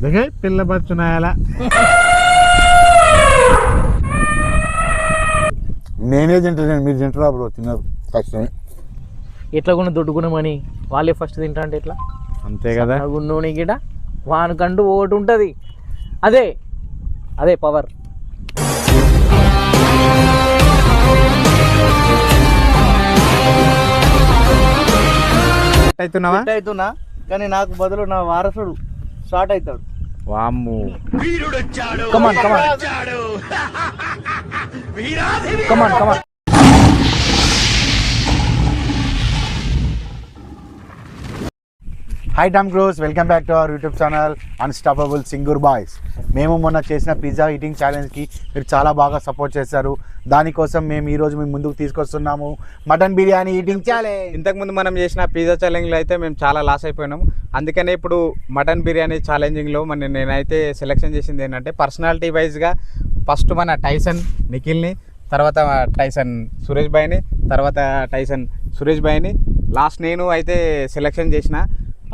దిగాయి పిల్ల బచ్చునాయాల. నేనే తింటాను, మీరు తింటారా బ్రో? తిన్నారు కష్టమే. ఎట్లా కొన్ని దొడ్డుకున్నామని వాళ్ళే ఫస్ట్ తింటా అంటే ఎట్లా? అంతే కదా. గుండు గిట వానికంటూ ఒకటి ఉంటుంది, అదే అదే పవర్. అవుతున్నావా? అవుతున్నా, కానీ నాకు బదులు నా వారసుడు స్టార్ట్ అవుతాడు. వామ్ము. Come on come on come on come on. Hi Tom Gross, welcome back to our YouTube channel unstoppable Singur boys. మేము మొన్న చేసిన పిజ్జా ఈటింగ్ ఛాలెంజ్కి మీరు చాలా బాగా సపోర్ట్ చేశారు. దానికోసం మేము ఈరోజు మేము ముందుకు తీసుకొస్తున్నాము మటన్ బిర్యానీ ఈటింగ్ ఛాలెంజ్. ఇంతకుముందు మనం చేసిన పిజ్జా ఛాలెంజ్లో అయితే మేము చాలా లాస్ అయిపోయినాము. అందుకనే ఇప్పుడు మటన్ బిర్యానీ ఛాలెంజింగ్లో నేనైతే సెలెక్షన్ చేసింది ఏంటంటే పర్సనాలిటీ వైజ్గా ఫస్ట్ మన టైసన్ నిఖిల్ని, తర్వాత టైసన్ సురేష్ భాయ్ని, తర్వాత టైసన్ సురేష్ భాయ్ని, లాస్ట్ నేను అయితే సెలెక్షన్ చేసిన.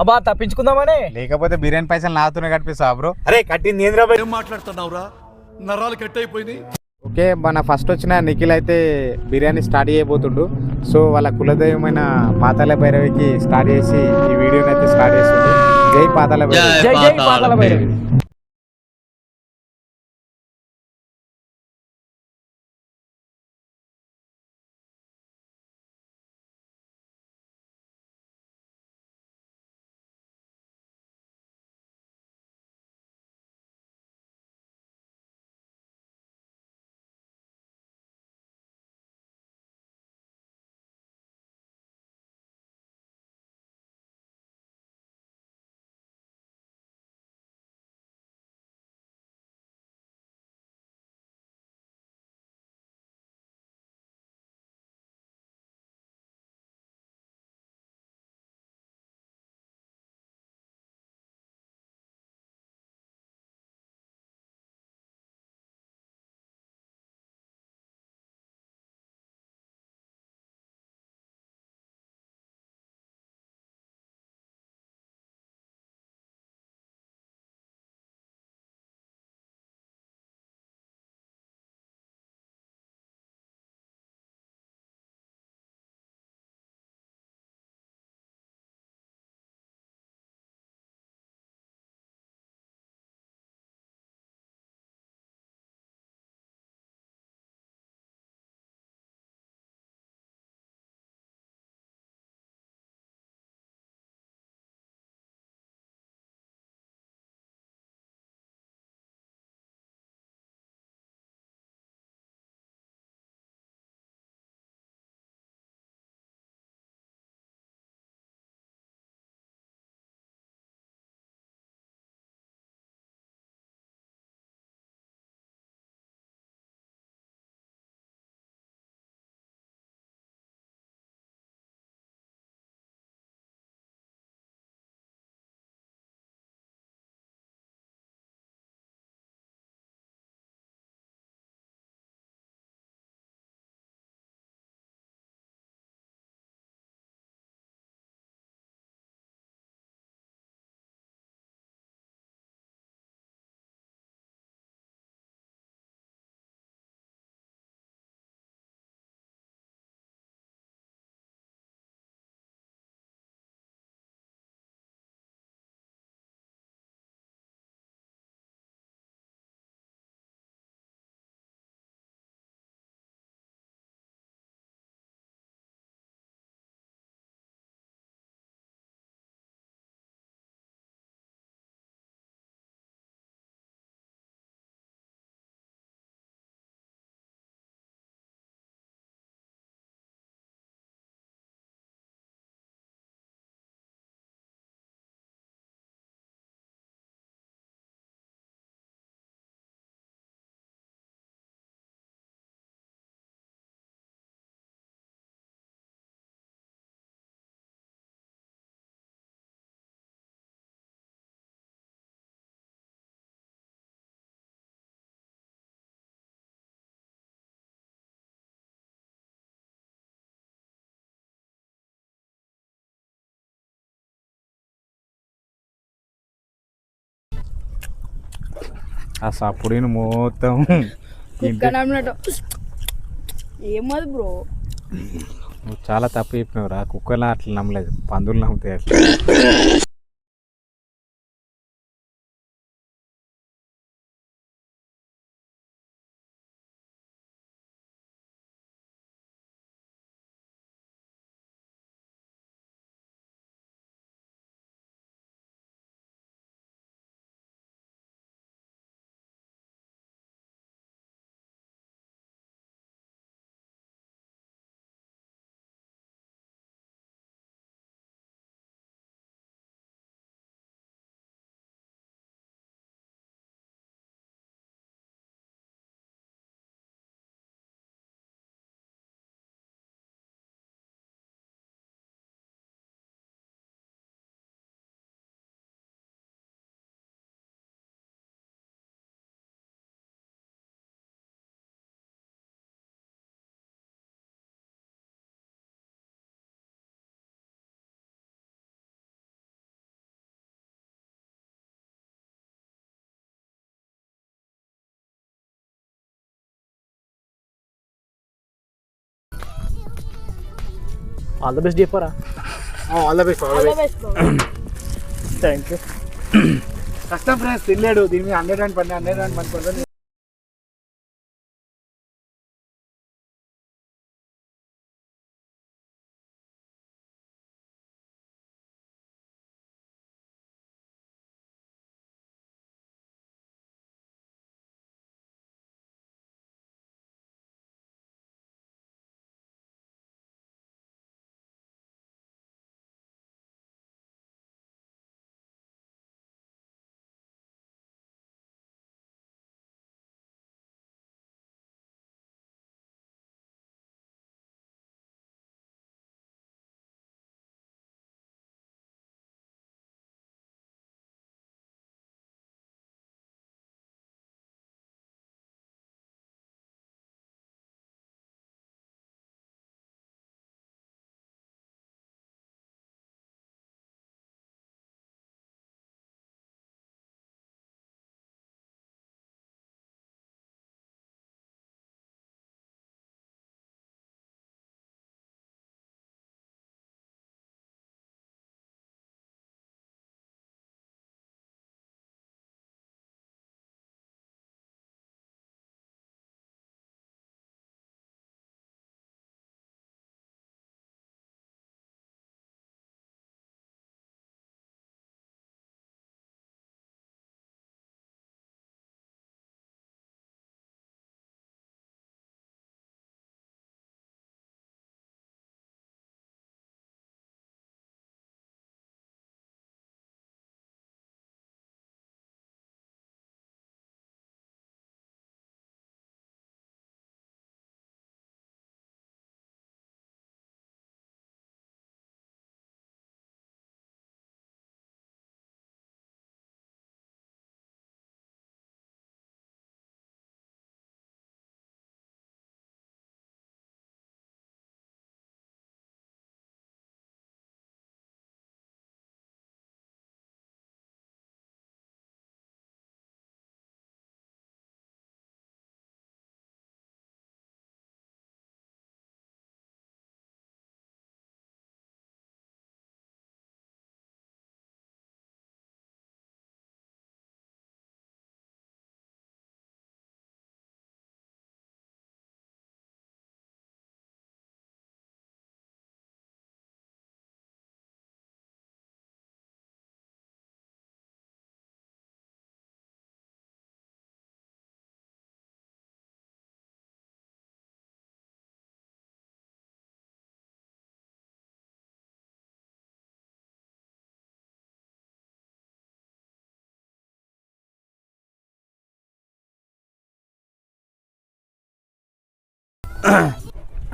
అబ్బా తప్పించుకుందామనే, లేకపోతే బిర్యానీ పైసలు నాతోనే కట్టిస్తా బ్రో. అరే కట్టింది ఏంద్రా ఏం మాట్లాడుతున్నావురా? నరాలు కట్ అయిపోయింది. ఓకే, మన ఫస్ట్ వచ్చిన నిఖిల్ అయితే బిర్యానీ స్టార్ట్ చేయబోతుండు. సో వాళ్ళ కులదైవమైన పాతాళ భైరవికి స్టార్ట్ చేసి ఈ వీడియోని అయితే స్టార్ట్ చేస్తుంది. జై పాతాళ భైరవి. జై జై పాతాళ భైరవి. ఆ సప్పుడిని మొత్తం ఏమది బ్రో నువ్వు చాలా తప్పు చెప్పినావురా. కుక్కర్లు అట్లా నమ్మలేదు, పందులు నమ్ముతాయి అట్లా. ఆల్ ద బెస్ట్ చెప్పరా. All the best. Thank you. కష్టం ఫ్రెండ్స్, తినలేడు. దీని మీద 100 పని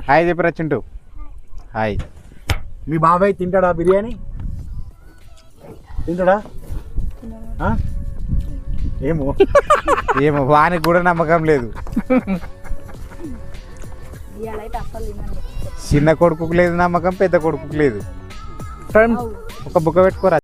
హాయ్ చెప్పరా చింటూ. హాయ్. మీ బాబాయ్ తింటాడా బిర్యానీ? తింటాడా? ఏమో ఏమో వానికి కూడా నమ్మకం లేదు. చిన్న కొడుకుకు లేదు నమ్మకం, పెద్ద కొడుకుకు లేదు. ఒక బుక్క పెట్టుకోరా.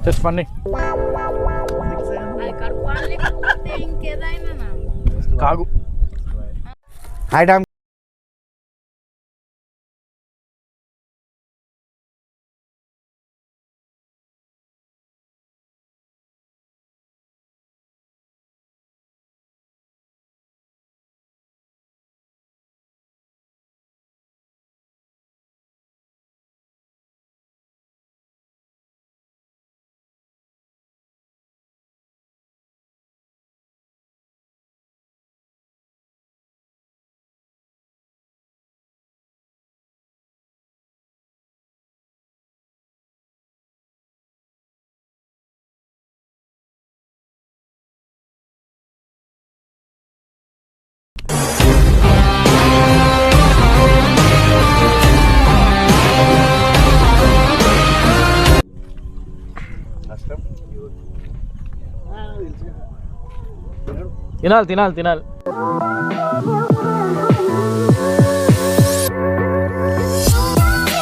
Just funny. అది కడుపు లేకపోతే ఇంకేదైనా కాగు. Hi Tom. తినాలి తినాలి తినాలి.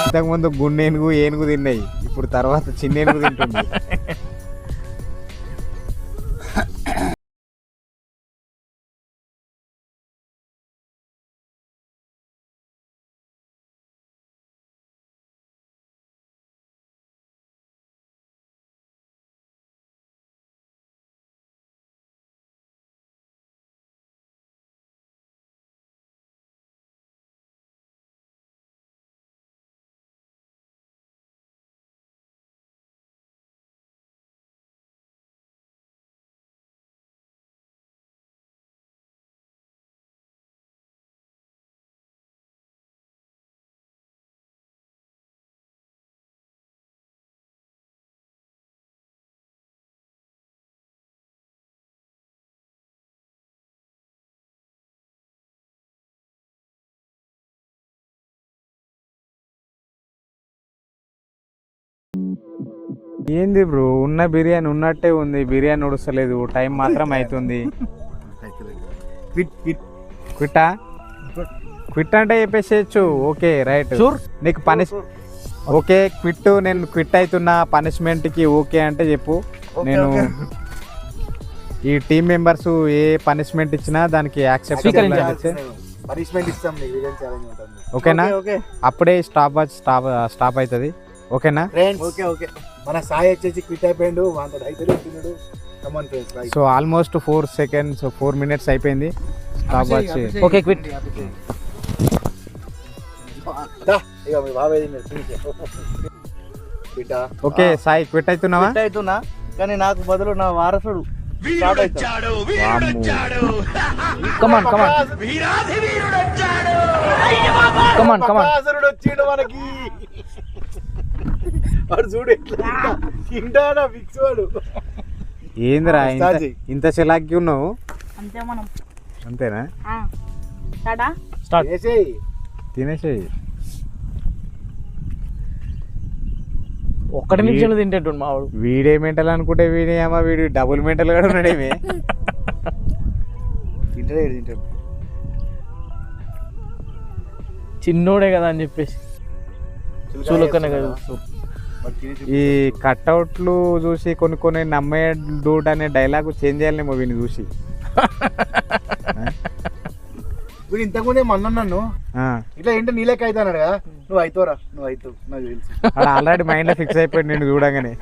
ఇంతకుముందు గుండెనుగు ఏనుగు తిన్నాయి, ఇప్పుడు తర్వాత చిన్న ఏనుగు తింటుంది. ఏంది బ్రో, ఉన్న బిర్యానీ ఉన్నట్టే ఉంది, బిర్యానీ ఉడసలేదు, టైం మాత్రం అవుతుంది. క్విట్టా? క్విట్ అంటే చెప్పేసేయచ్చు. Okay right. నీకు ఓకే క్విట్, నేను క్విట్ అవుతున్నా పనిష్మెంట్కి ఓకే అంటే చెప్పు. నేను ఈ టీం మెంబర్స్ ఏ పనిష్మెంట్ ఇచ్చినా దానికి యాక్సెప్ట్ పనిష్మెంట్ ఇస్తాం నీకు, రివెంజ్ ఛాలెంజ్ ఉంటుంది. ఓకేనా? ఓకే అప్పుడే స్టాప్ స్టాప్ అవుతుంది. ఓకేనా? Okay okay. మన సాయి వచ్చేసి క్విట్ అయిపోయిండు, వాంతో అయితే తిన్నాడు. Come on friends, right. So almost 4 minutes అయిపోయింది. Stop watch. Okay quit. ఇక మీ బాబాయ్ తిన్నాడు. క్విట్. ఓకే సాయి క్విట్ అవుతున్నావా? ఫిట్ అవుతున్నా, కానీ నాకు బదులు నా వారసుడు స్టార్ట్ అవుతాడు. కమాన్ కమాన్ కమాన్ కమాన్. బకాసురుడు వచ్చిండు మనకి. వాడు చూడు ఎట్లా తింటాడా ఫిక్స్ వాడు. ఏందిరా స్టార్ట్ ఇంత చిలాకి ఉన్నావు? అంతే మనం. అంతేనా? టాటా. స్టార్ట్. చేసేయ్. తినేసేయి. ఒక్కటి నిమిషంలో తింటేట్టు మావాడు. వీడే మెంటల్ అనుకుంటే వీడు డబుల్ మెంటల్ కూడా ఉన్నాడేమే. తింటాడు. చిన్నోడే కదా అని చెప్పేసి చూలకనే కదా. ఈ కట్అవుట్లు చూసి కొన్ని నమ్మే డూడ్ అనే డైలాగ్ చేంజ్ చేయాలేమో వీడిని చూసి. వీడు ఇంతకుముందే మన్న నన్ను ఆ, ఇట్లా ఏంటో నీళ్ళకి అవుతా అన్నాడు కదా, నువ్వు అవుతావురా, నువ్వు అవుతావు నాకు తెలుసు. వాడు ఆల్రెడీ మైండ్ లో ఫిక్స్ అయిపోయాడు నిన్ను చూడగానే.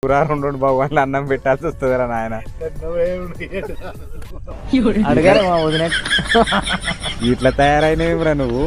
కూర రెండు భగవాన్లు అన్నం పెట్టాల్సి వస్తుందిరా నాయన. అడగాలి మా వదిన. ఇట్లా తయారైనవిరా నువ్వు.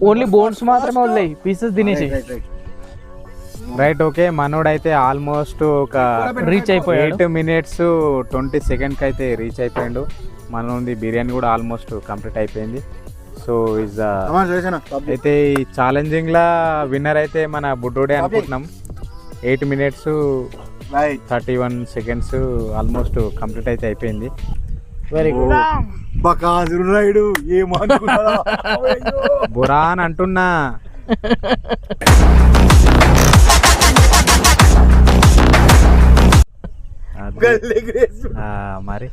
ఓన్లీ బోన్స్ మాత్రమే వదిలేయి, పీసెస్ తినేసి రైట్ ఓకే. మనోడైతే ఆల్మోస్ట్ ఒక రీచ్ అయిపోయాడు. 8 minutes 20 seconds అయితే రీచ్ అయిపోయాడు. మనది బిర్యానీ కూడా ఆల్మోస్ట్ కంప్లీట్ అయిపోయింది. సో ఇస్ అయితే ఈ ఛాలెంజింగ్ లా విన్నర్ అయితే మన బుడ్డోడే అనుకుంటున్నాం. 8 minutes 31 seconds ఆల్మోస్ట్ కంప్లీట్ అయితే అయిపోయింది. Very good. బకాసురు రాయుడు ఏమనుకున్నారా? బురా అని అంటున్నా. మరి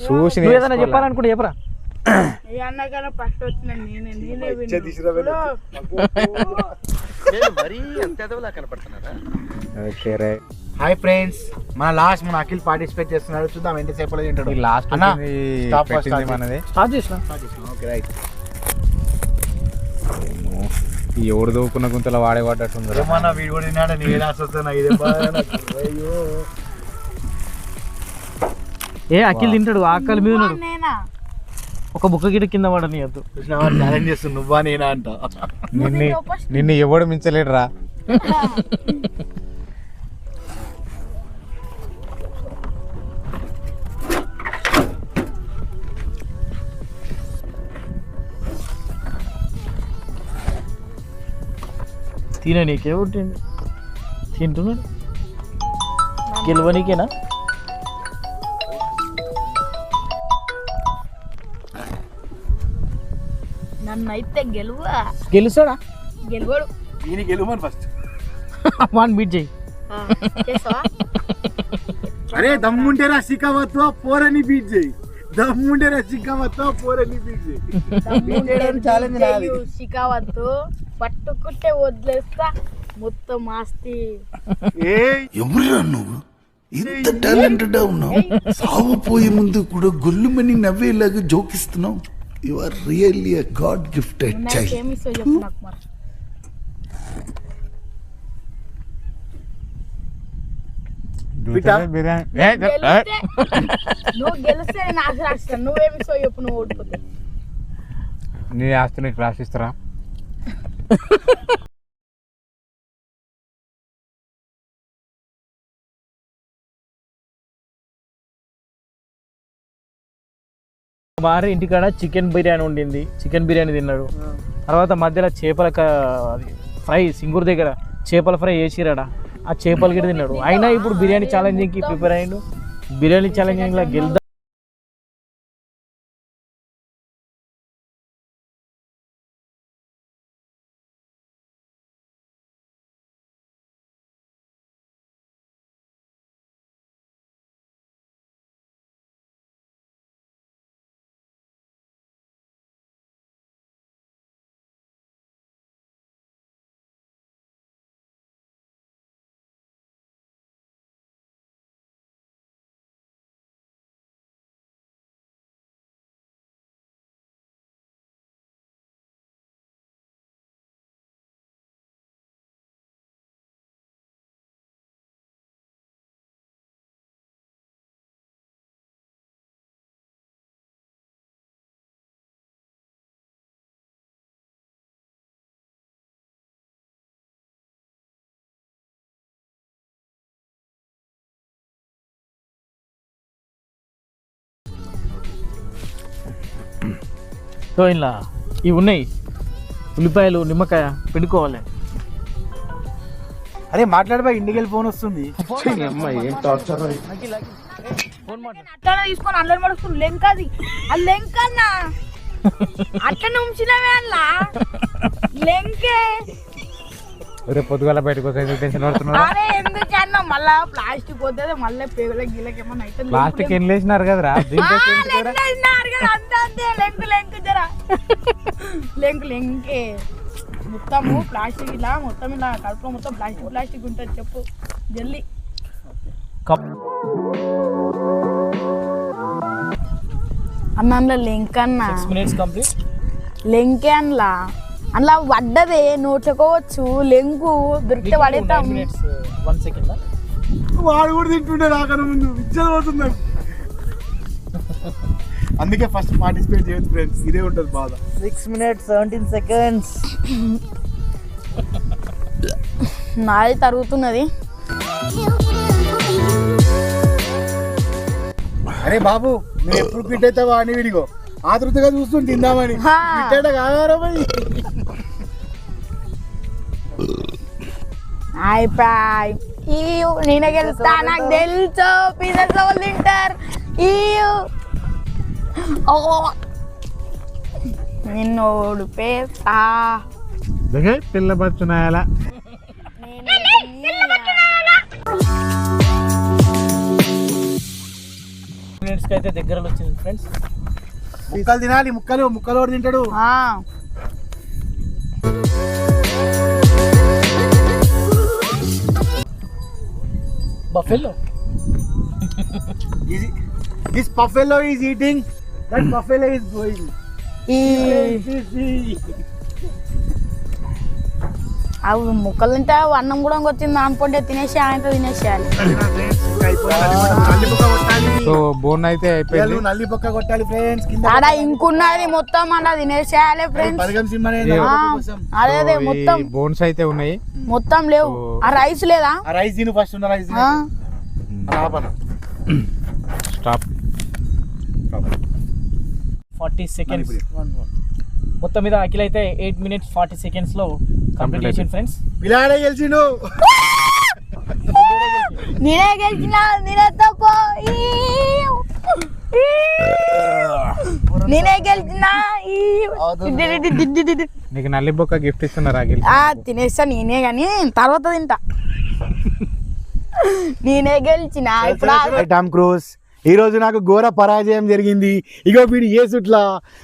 చూసి నువ్వు ఏదైనా చెప్పాలనుకుంటే చెప్పరా. ఏ అన్నగానే ఫస్ట్ వచ్చిన నేనే మరీ అంత ఎదవలా కనపడుతున్నారా? Okay right. హాయ్ ఫ్రెండ్స్, మన అఖిల్ పార్టిసిపేట్ చేస్తున్నాడు. చూద్దాం ఎంతసేపు తింటాడు. ఈ లాస్ట్ అన్నా, stop పెట్టింది first. మనది. స్టార్ట్ చేసిన. Okay right. ఈ ఎవడు దోపుకున్న గుంతలో వాడేవాడట్టుంది. ఏమన్నా వీడు కూడా తిన్నాడు, నేను రాసొస్తున్నా. ఇదే బాగా నాకు. అయ్యో ఏ అఖిల్ తింటాడు, ఆకలి మీద ఉన్నాడు. నేనా ఒక బుక్క గిట కింద పడని వద్దు. కృష్ణ ఛాలెంజ్ చేస్తుంది, నువ్వా నేనా అంట. నిన్ను ఎవడు మించలేడురా. తిన నీకే పుట్టిండు, తింటున్నాడు. గెలవనీకేనా? నన్ను అయితే గెలుస్తాడా? గెలవడు. దీని గెలుమని ఫస్ట్. వన్ బీట్ చేయి. చేస్తావా? అరే దమ్ముంటే రా సిక్కవత్వ పోరని బీట్ చేయి. దమ్ముంటే రా సిక్కవత్వ పోరని బీట్ చేయి. ఛాలెంజ్ నాది. శికావద్దు, పట్టుకుంటే వదిలేస్తా మొత్తం ఆస్తి. ఎవరురా నువ్వు? ఇంత టాలెంటెడ్ ఉన్నావు. సాగుపోయే ముందు కూడా గొల్లుమని నవ్వేలాగా జోకిస్తున్నావు. You are really a god gifted child. ఏమిస్తో చెప్పు నాకు మరి. నువ్వు గెలిస్తే నేను ఆశ రాస్తాను. నువ్వేమిస్తో చెప్పు, నువ్వు ఓడిపోతే. నీ ఆస్తి నీకు రాసిస్తారా? భార్య ఇంటికాడ చికెన్ బిర్యానీ వండింది, చికెన్ బిర్యానీ తిన్నాడు. తర్వాత మధ్యలో చేపల అది ఫ్రై, సింగూరు దగ్గర చేపల ఫ్రై చేసిరాడా, ఆ చేపలు గిట్ట తిన్నాడు. అయినా ఇప్పుడు బిర్యానీ ఛాలెంజింగ్కి ప్రిపేర్ అయ్యిండు. బిర్యానీ ఛాలెంజింగ్లో గెలుద్దాం సో ఇలా ఇవి ఉన్నాయి, ఉల్లిపాయలు, నిమ్మకాయ పిండుకోవాలి. అరే మాట్లాడబా, ఇంటికి ఫోన్ వస్తుంది. అట్లా తీసుకొని అల్లరి పడుతుంది లెంకది అది లెంకన్నా అట్లనే ఉంచినవే అల్లా లెంకే. రేపు పొద్దుగాల బయటకు వస్తే ఎందుకు టెన్షన్ పడుతున్నారు? అరే ఎందుకు అన్న మళ్ళా ప్లాస్టిక్ పోతుంది, మళ్ళీ పేగుల గీలకి ఏమన్నా అయితే ప్లాస్టిక్ ఎన్ని వేసినారు కదరా, లెంకు జరా లెంకే మొత్తము ప్లాస్టిక్ ఇలా మొత్తం ఇలా కడుపులో మొత్తం ప్లాస్టిక్ ఉంటుంది. చెప్పు జల్దీ. అన్న లెంకన్నా 6 minutes కంప్లీట్. లెంకే అన్లా అందులో పడ్డదే నోట్లుకోవచ్చు, లెంకు దొరికితే పడేస్తాం. 9 minutes 1 second. వాడు కూడా తింటుండే నాకన్నా ముందు, ఇచ్చేది పోతుంది నాకు. అందుకే ఫస్ట్ పార్టిసిపేట్ చేయొచ్చు ఫ్రెండ్స్, ఇదే ఉంటుంది బాధ. 6 minutes 17 seconds. నాది తరుగుతున్నది. అరే బాబు, నువ్వు ఎప్పుడు క్విట్ అవుతావా అని వీడిగో ఆతృతగా చూస్తుంటే తిందామని. క్విట్ కాదారా మరి? అయిపోయి నేనే గెలుస్తా, నాకు తెలుసు పిజ్జా వాళ్ళు తింటారు. నిన్ను ఓడిపేస్తా. పిల్ల బచ్చునాయాల మినిట్స్కి అయితే దగ్గరలో వచ్చింది ఫ్రెండ్స్. ముక్కలు తినాలి, ముక్కలు కూడా తింటాడు. Buffalo This buffalo is eating, that buffalo is going. అవి ముక్కలు తింటే అన్నం కూడా వచ్చింది అనుకుంటే తినేసి ఆయనతో తినేసేయాలి. సో బోన్ అయితే అయిపోయింది. నల్లి పక్క కొట్టాలి ఫ్రెండ్స్. ఆడ ఇంకున్నది మొత్తం అలా తినేసేయాలి ఫ్రెండ్స్. అదే అదే మొత్తం బోన్స్ అయితే ఉన్నాయి, మొత్తం లేవు. ఆ రైస్ లేదా? ఆ రైస్ తిను ఫస్ట్, ఉన్న రైస్ స్టాప్. 40 seconds. మొత్తం మీద అఖిల్ అయితే 8 minutes 40 seconds లో కంప్లీట్ చేసింది ఫ్రెండ్స్. పిల్లాడే గెలిచిండు. నేనే గెలిచిన, నేనే తప్పు, నేనే గెలిచిన. నీకు నల్లి బొక్క గిఫ్ట్ ఇస్తున్నారా? తినేస్తా నేనే గాని తర్వాత తింటా. నేనే గెలిచిన. ఇప్పుడు టామ్ క్రూజ్, ఈ రోజు నాకు ఘోర పరాజయం జరిగింది. ఇగో వీడు ఏ సుట్లా,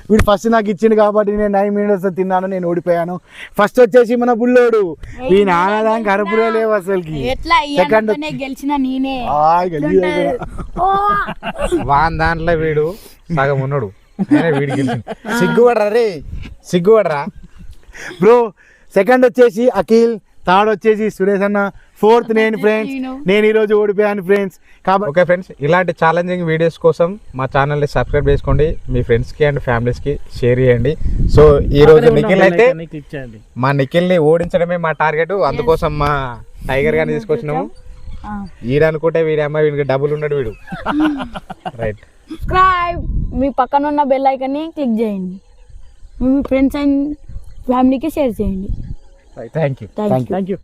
వీడు ఫస్ట్ నాకు ఇచ్చిండు కాబట్టి నేను 9 minutes తిన్నాను, నేను ఓడిపోయాను. ఫస్ట్ వచ్చేసి మన బుల్లోడు, ఈ నాన్నదానికి అరుపులే లేవు అసలుకి. ఎట్లా సెకండ్ గెలిచిన నేనే. వాన్ దాంట్లో వీడు సగం ఉన్నాడు, వీడికి సిగ్గుపడరా రే, సిగ్గుపడరా బ్రో. సెకండ్ వచ్చేసి అఖిల్, థర్డ్ వచ్చేసి సురేష్ అన్న, ఫోర్త్ నేను ఫ్రెండ్స్. నేను ఈరోజు ఓడిపోయాను ఫ్రెండ్స్. కాబట్టి ఓకే ఫ్రెండ్స్, ఇలాంటి ఛాలెంజింగ్ వీడియోస్ కోసం మా ఛానల్ని సబ్స్క్రైబ్ చేసుకోండి, మీ ఫ్రెండ్స్కి అండ్ ఫ్యామిలీస్కి షేర్ చేయండి. సో ఈరోజు నిఖిల్ అయితే, మా నిఖిల్ని ఓడించడమే మా టార్గెట్. అందుకోసం మా టైగర్ గారిని తీసుకొచ్చినాము. వీడనుకుంటే వీడి అమ్మాయి వీడికి డబ్బులు ఉన్నాడు వీడు. రైట్, సబ్స్క్రైబ్, మీ పక్కన ఉన్న బెల్ ఐకాన్ని క్లిక్ చేయండి, మీ ఫ్రెండ్స్ అండ్ ఫ్యామిలీకి షేర్ చేయండి. Thank you. Thank you.